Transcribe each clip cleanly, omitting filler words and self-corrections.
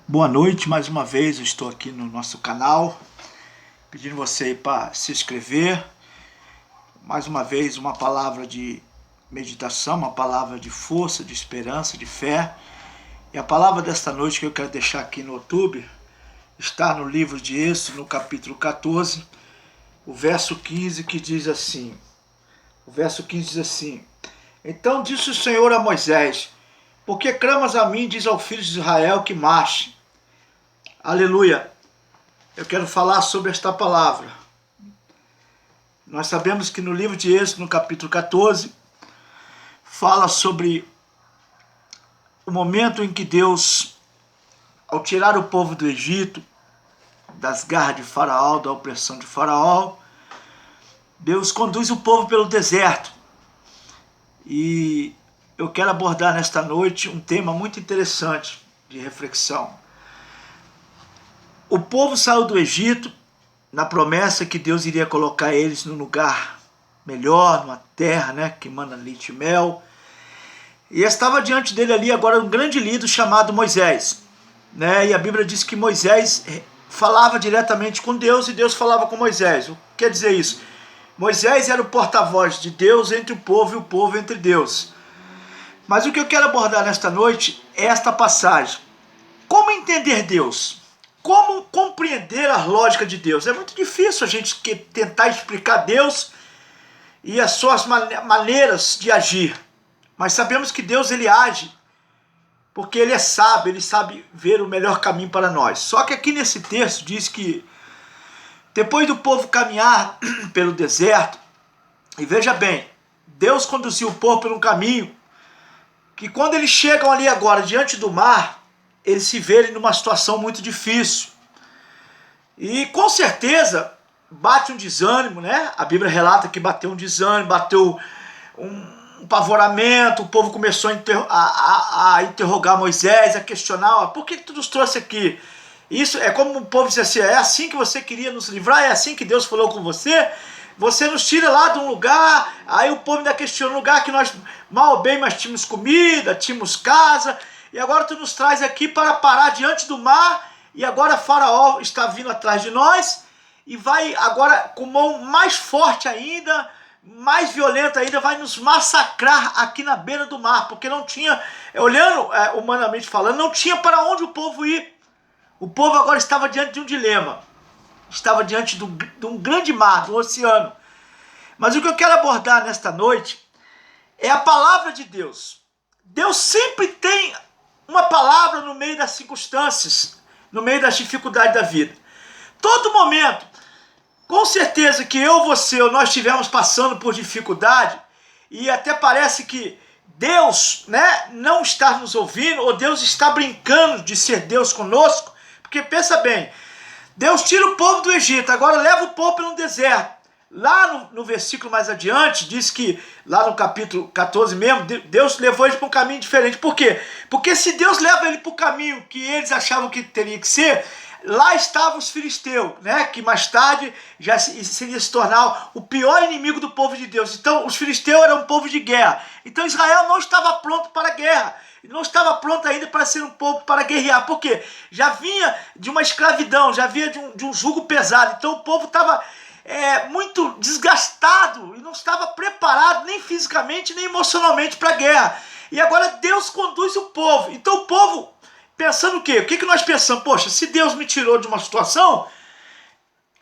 Boa noite, mais uma vez eu estou aqui no nosso canal, pedindo você para se inscrever. Mais uma vez uma palavra de meditação, uma palavra de força, de esperança, de fé. E a palavra desta noite que eu quero deixar aqui no YouTube está no livro de Êxodo, no capítulo 14, o verso 15, que diz assim. O verso 15 diz assim: Então disse o Senhor a Moisés: Por que clamas a mim, diz ao filho de Israel, que marche? Aleluia! Eu quero falar sobre esta palavra. Nós sabemos que no livro de Êxodo, no capítulo 14, fala sobre o momento em que Deus, ao tirar o povo do Egito, das garras de Faraó, da opressão de Faraó, Deus conduz o povo pelo deserto. E eu quero abordar nesta noite um tema muito interessante de reflexão. O povo saiu do Egito na promessa que Deus iria colocar eles num lugar melhor, numa terra, que manda leite e mel. E estava diante dele ali agora um grande líder chamado Moisés. E a Bíblia diz que Moisés falava diretamente com Deus e Deus falava com Moisés. O que quer dizer isso? Moisés era o porta-voz de Deus entre o povo e o povo entre Deus. Mas o que eu quero abordar nesta noite é esta passagem. Como entender Deus? Como compreender a lógica de Deus? É muito difícil a gente tentar explicar Deus e as suas maneiras de agir. Mas sabemos que Deus ele age porque ele é sábio, ele sabe ver o melhor caminho para nós. Só que aqui nesse texto diz que depois do povo caminhar pelo deserto, e veja bem, Deus conduziu o povo por um caminho que quando eles chegam ali agora diante do mar, eles se verem numa situação muito difícil. E com certeza bate um desânimo, A Bíblia relata que bateu um desânimo, bateu um pavoramento, o povo começou a interrogar Moisés, a questionar: por que tu nos trouxe aqui? Isso é como o povo diz assim: é assim que você queria nos livrar? É assim que Deus falou com você? Você nos tira lá de um lugar. Aí o povo ainda questiona: um lugar que nós mal ou bem, mas tínhamos comida, tínhamos casa, e agora tu nos traz aqui para parar diante do mar, e agora Faraó está vindo atrás de nós, e vai agora com mão mais forte ainda, mais violenta ainda, vai nos massacrar aqui na beira do mar, porque não tinha, olhando humanamente falando, não tinha para onde o povo ir. O povo agora estava diante de um dilema, estava diante de um grande mar, do oceano. Mas o que eu quero abordar nesta noite é a palavra de Deus. Deus sempre tem uma palavra no meio das circunstâncias, no meio das dificuldades da vida. Todo momento, com certeza que eu, você ou nós estivermos passando por dificuldade, e até parece que Deus não está nos ouvindo, ou Deus está brincando de ser Deus conosco, porque pensa bem, Deus tira o povo do Egito, agora leva o povo pelo deserto. Lá no versículo mais adiante, diz que, lá no capítulo 14 mesmo, Deus levou eles para um caminho diferente. Por quê? Porque se Deus leva ele para o caminho que eles achavam que teria que ser, lá estavam os filisteus, que mais tarde já seria se tornar o pior inimigo do povo de Deus. Então, os filisteus eram um povo de guerra. Então, Israel não estava pronto para a guerra. Não estava pronto ainda para ser um povo para guerrear. Por quê? Já vinha de uma escravidão, já vinha de um jugo pesado. Então, o povo estava muito desgastado e não estava preparado nem fisicamente nem emocionalmente para a guerra. E agora Deus conduz o povo. Então o povo pensando o quê? O que nós pensamos? Poxa, se Deus me tirou de uma situação,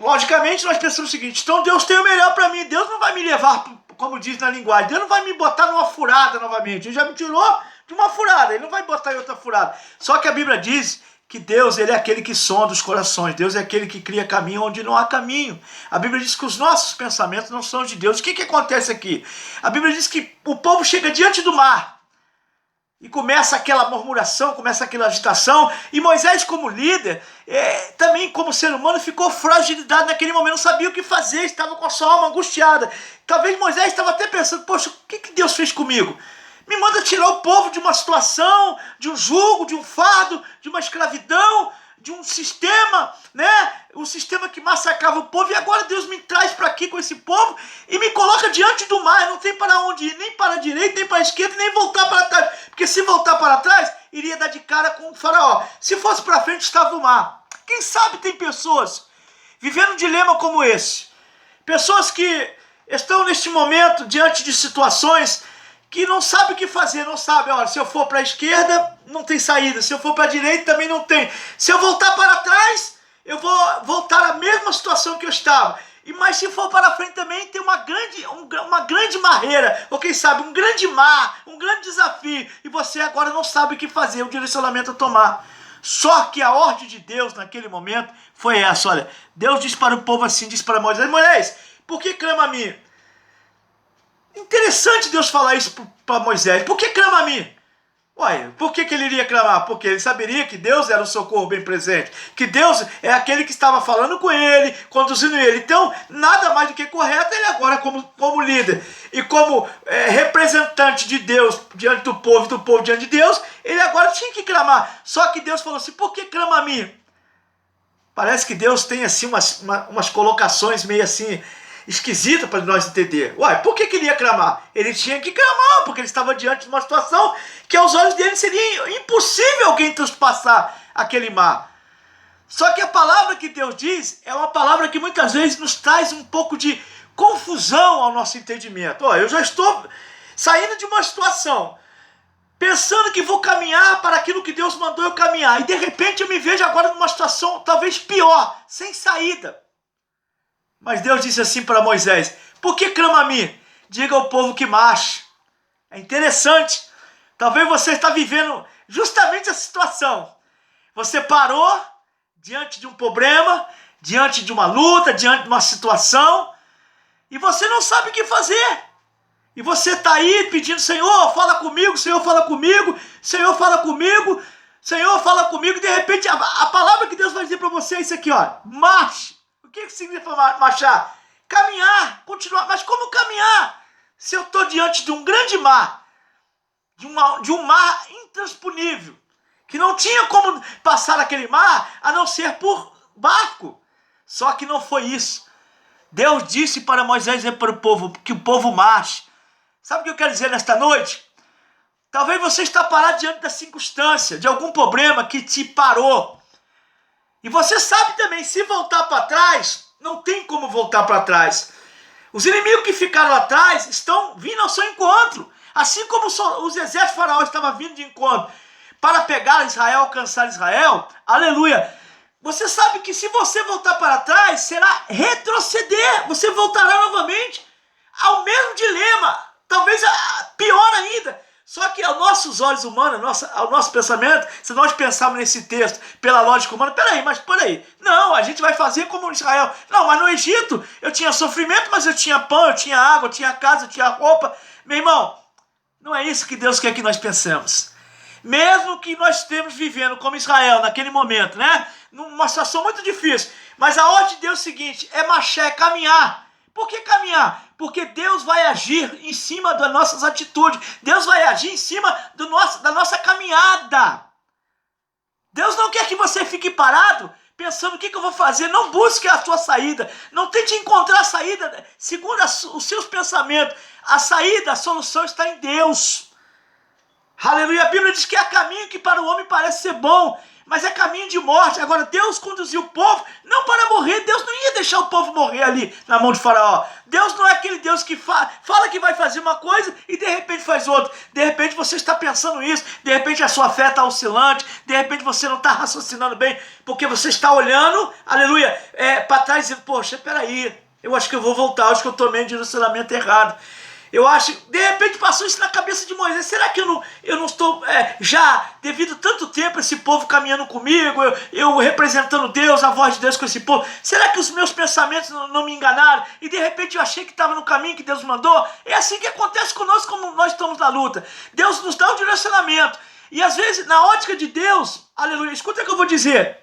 logicamente nós pensamos o seguinte: então Deus tem o melhor para mim. Deus não vai me levar, como diz na linguagem, Deus não vai me botar numa furada novamente. Ele já me tirou de uma furada, ele não vai botar em outra furada. Só que a Bíblia diz que Deus ele é aquele que sonda os corações. Deus é aquele que cria caminho onde não há caminho. A Bíblia diz que os nossos pensamentos não são de Deus. O que acontece aqui? A Bíblia diz que o povo chega diante do mar e começa aquela murmuração, começa aquela agitação. E Moisés, como líder, também como ser humano, ficou fragilidade naquele momento, não sabia o que fazer, estava com a sua alma angustiada. Talvez Moisés estava até pensando: poxa, o que Deus fez comigo? Me manda tirar o povo de uma situação, de um jugo, de um fardo, de uma escravidão, de um sistema, um sistema que massacrava o povo, e agora Deus me traz para aqui com esse povo e me coloca diante do mar. Não tem para onde ir, nem para a direita, nem para a esquerda, nem voltar para trás, porque se voltar para trás, iria dar de cara com o faraó. Se fosse para frente, estava o mar. Quem sabe tem pessoas vivendo um dilema como esse. Pessoas que estão neste momento diante de situações que não sabem o que fazer, não sabem, olha, se eu for para a esquerda, não tem saída, se eu for para a direita, também não tem. Se eu voltar para trás, eu vou voltar à mesma situação que eu estava. Mas se for para frente também, tem uma grande barreira, ou quem sabe, um grande mar, um grande desafio, e você agora não sabe o que fazer, o direcionamento a tomar. Só que a ordem de Deus naquele momento foi essa, olha, Deus disse para o povo assim, disse para Moisés, Moisés, por que clama a mim? Interessante Deus falar isso para Moisés, por que clama a mim? Ué, por que ele iria clamar? Porque ele saberia que Deus era o socorro bem presente, que Deus é aquele que estava falando com ele, conduzindo ele. Então, nada mais do que correto, ele agora como líder e como representante de Deus diante do povo diante de Deus, ele agora tinha que clamar. Só que Deus falou assim, por que clama a mim? Parece que Deus tem assim umas colocações meio assim, esquisita para nós entender. Uai, por que ele ia clamar? Ele tinha que clamar, porque ele estava diante de uma situação que aos olhos dele seria impossível alguém transpassar aquele mar. Só que a palavra que Deus diz é uma palavra que muitas vezes nos traz um pouco de confusão ao nosso entendimento. Eu já estou saindo de uma situação, pensando que vou caminhar para aquilo que Deus mandou eu caminhar, e de repente eu me vejo agora numa situação talvez pior, sem saída. Mas Deus disse assim para Moisés, por que clama a mim? Diga ao povo que marche. É interessante, talvez você está vivendo justamente essa situação. Você parou diante de um problema, diante de uma luta, diante de uma situação, e você não sabe o que fazer. E você está aí pedindo, Senhor, fala comigo, Senhor, fala comigo, Senhor, fala comigo, Senhor, fala comigo, e de repente a palavra que Deus vai dizer para você é isso aqui, ó, marche. O que significa marchar? Caminhar, continuar. Mas como caminhar? Se eu estou diante de um grande mar, de um mar intransponível, que não tinha como passar aquele mar a não ser por barco. Só que não foi isso. Deus disse para Moisés e para o povo que o povo marche. Sabe o que eu quero dizer nesta noite? Talvez você está parado diante da circunstância, de algum problema que te parou. E você sabe também, se voltar para trás, não tem como voltar para trás. Os inimigos que ficaram atrás estão vindo ao seu encontro. Assim como os exércitos de Faraó estavam vindo de encontro para pegar Israel, alcançar Israel, aleluia. Você sabe que se você voltar para trás, será retroceder. Você voltará novamente ao mesmo dilema, talvez pior ainda. Só que aos nossos olhos humanos, ao nosso pensamento, se nós pensarmos nesse texto pela lógica humana, peraí, não, a gente vai fazer como Israel. Não, mas no Egito eu tinha sofrimento, mas eu tinha pão, eu tinha água, eu tinha casa, eu tinha roupa. Meu irmão, não é isso que Deus quer que nós pensemos. Mesmo que nós estejamos vivendo como Israel naquele momento, né? Numa situação muito difícil. Mas a ordem de Deus é o seguinte, é marchar, é caminhar. Por que caminhar? Porque Deus vai agir em cima das nossas atitudes. Deus vai agir em cima da nossa caminhada. Deus não quer que você fique parado pensando o que eu vou fazer. Não busque a sua saída. Não tente encontrar a saída segundo os seus pensamentos. A saída, a solução está em Deus. Aleluia. A Bíblia diz que há caminho que para o homem parece ser bom, mas é caminho de morte. Agora Deus conduziu o povo não para morrer. Deus não ia deixar o povo morrer ali na mão de Faraó. Deus não é aquele Deus que fala que vai fazer uma coisa e de repente faz outra. De repente você está pensando isso, de repente a sua fé está oscilante, de repente você não está raciocinando bem, porque você está olhando, aleluia, para trás dizendo, poxa, peraí, eu acho que eu vou voltar, eu acho que eu tomei um direcionamento errado. Eu acho, de repente passou isso na cabeça de Moisés. Será que eu não estou já, devido tanto tempo, esse povo caminhando comigo, eu representando Deus, a voz de Deus com esse povo, será que os meus pensamentos não me enganaram? E de repente eu achei que estava no caminho que Deus mandou? É assim que acontece conosco como nós estamos na luta. Deus nos dá um direcionamento. E às vezes, na ótica de Deus, aleluia, escuta o que eu vou dizer.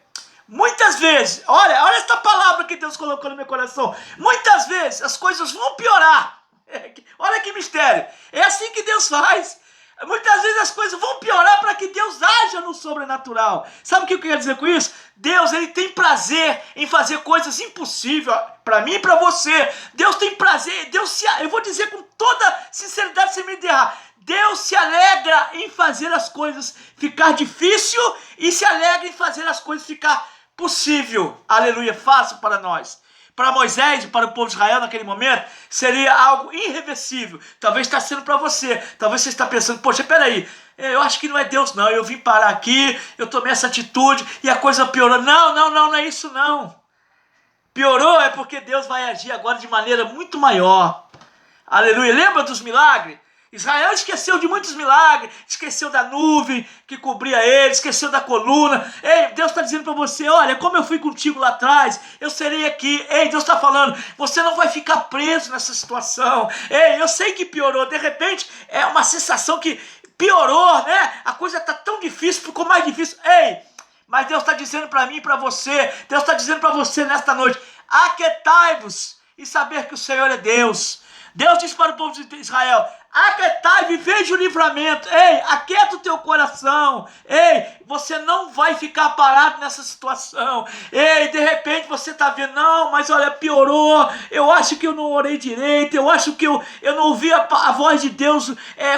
Muitas vezes, olha essa palavra que Deus colocou no meu coração. Muitas vezes as coisas vão piorar. Olha que mistério. É assim que Deus faz. Muitas vezes as coisas vão piorar para que Deus haja no sobrenatural. Sabe o que eu quero dizer com isso? Deus, ele tem prazer em fazer coisas impossíveis para mim e para você. Deus tem prazer, eu vou dizer com toda sinceridade sem me derrar, Deus se alegra em fazer as coisas ficar difícil e se alegra em fazer as coisas ficar possível. Aleluia, fácil para nós. Para Moisés e para o povo de Israel naquele momento, seria algo irreversível. Talvez está sendo para você. Talvez você está pensando, poxa, peraí, eu acho que não é Deus não. Eu vim parar aqui, eu tomei essa atitude e a coisa piorou. Não é isso não. Piorou é porque Deus vai agir agora de maneira muito maior. Aleluia. Lembra dos milagres? Israel esqueceu de muitos milagres, esqueceu da nuvem que cobria ele, esqueceu da coluna. Ei, Deus está dizendo para você, olha, como eu fui contigo lá atrás, eu serei aqui. Ei, Deus está falando, você não vai ficar preso nessa situação. Ei, eu sei que piorou, de repente é uma sensação que piorou, né? A coisa está tão difícil, ficou mais difícil. Ei, mas Deus está dizendo para mim e para você, Deus está dizendo para você nesta noite, aquietai-vos e saber que o Senhor é Deus. Deus disse para o povo de Israel, aquietai-vos e veja o livramento. Ei, aquieta o teu coração. Ei, você não vai ficar parado nessa situação. Ei, de repente você está vendo, não, mas olha, piorou. Eu acho que eu não orei direito. Eu acho que eu não ouvi a voz de Deus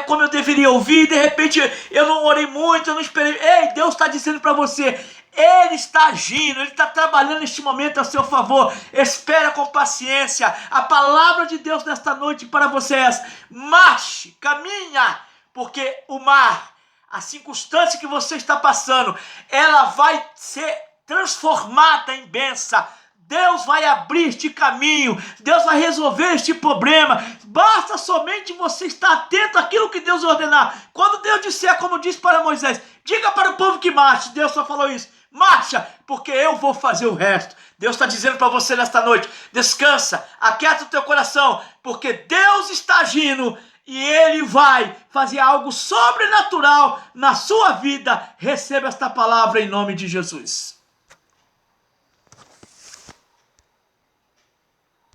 como eu deveria ouvir. De repente eu não orei muito, eu não esperei. Ei, Deus está dizendo para você, Ele está agindo, Ele está trabalhando neste momento a seu favor. Espera com paciência. A palavra de Deus nesta noite para você é essa: marche, caminha, porque o mar, a circunstância que você está passando, ela vai ser transformada em bênção. Deus vai abrir este caminho, Deus vai resolver este problema. Basta somente você estar atento àquilo que Deus ordenar. Quando Deus disser, como disse para Moisés, diga para o povo que marche, Deus só falou isso: marcha, porque eu vou fazer o resto. Deus está dizendo para você nesta noite, descansa, aquieta o teu coração, porque Deus está agindo e Ele vai fazer algo sobrenatural na sua vida. Receba esta palavra em nome de Jesus.